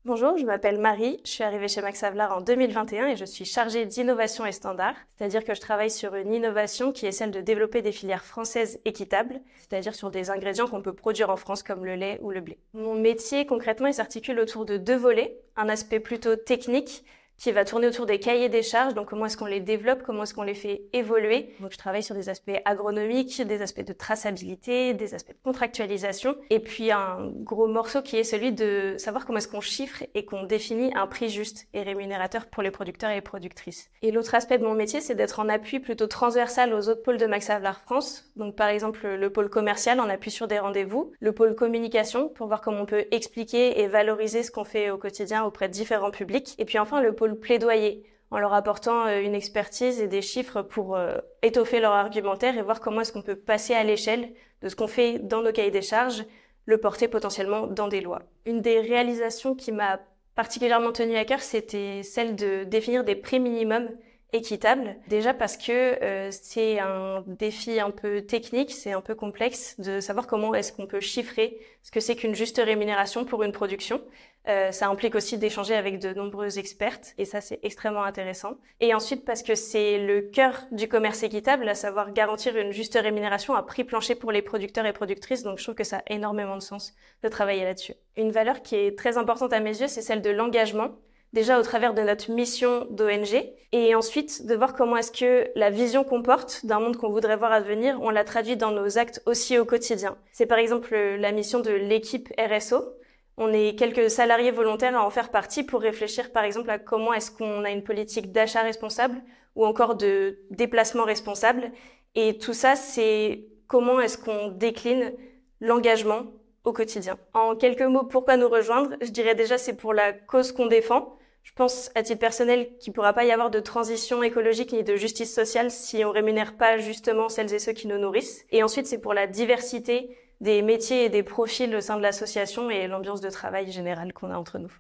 Bonjour, je m'appelle Marie, je suis arrivée chez Max Havelaar en 2021 et je suis chargée d'innovation et standards, c'est-à-dire que je travaille sur une innovation qui est celle de développer des filières françaises équitables, c'est-à-dire sur des ingrédients qu'on peut produire en France comme le lait ou le blé. Mon métier concrètement il s'articule autour de deux volets, un aspect plutôt technique qui va tourner autour des cahiers des charges, donc comment est-ce qu'on les développe, comment est-ce qu'on les fait évoluer. Donc je travaille sur des aspects agronomiques, des aspects de traçabilité, des aspects de contractualisation, et puis un gros morceau qui est celui de savoir comment est-ce qu'on chiffre et qu'on définit un prix juste et rémunérateur pour les producteurs et les productrices. Et l'autre aspect de mon métier, c'est d'être en appui plutôt transversal aux autres pôles de Max Havelaar France, donc par exemple le pôle commercial en appui sur des rendez-vous, le pôle communication pour voir comment on peut expliquer et valoriser ce qu'on fait au quotidien auprès de différents publics, et puis enfin le pôle plaidoyer, en leur apportant une expertise et des chiffres pour étoffer leur argumentaire et voir comment est-ce qu'on peut passer à l'échelle de ce qu'on fait dans nos cahiers des charges, le porter potentiellement dans des lois. Une des réalisations qui m'a particulièrement tenue à cœur, c'était celle de définir des prix minimums équitables. Déjà parce que c'est un défi un peu technique, c'est un peu complexe de savoir comment est-ce qu'on peut chiffrer ce que c'est qu'une juste rémunération pour une production. Ça implique aussi d'échanger avec de nombreuses expertes et ça c'est extrêmement intéressant. Et ensuite parce que c'est le cœur du commerce équitable, à savoir garantir une juste rémunération à prix plancher pour les producteurs et productrices, donc je trouve que ça a énormément de sens de travailler là-dessus. Une valeur qui est très importante à mes yeux, c'est celle de l'engagement. Déjà au travers de notre mission d'ONG, et ensuite de voir comment est-ce que la vision qu'on porte d'un monde qu'on voudrait voir advenir, on la traduit dans nos actes aussi au quotidien. C'est par exemple la mission de l'équipe RSO. On est quelques salariés volontaires à en faire partie pour réfléchir par exemple à comment est-ce qu'on a une politique d'achat responsable ou encore de déplacement responsable. Et tout ça, c'est comment est-ce qu'on décline l'engagement au quotidien. En quelques mots, pourquoi nous rejoindre? Je dirais déjà c'est pour la cause qu'on défend. Je pense, à titre personnel, qu'il ne pourra pas y avoir de transition écologique ni de justice sociale si on rémunère pas justement celles et ceux qui nous nourrissent. Et ensuite, c'est pour la diversité des métiers et des profils au sein de l'association et l'ambiance de travail générale qu'on a entre nous.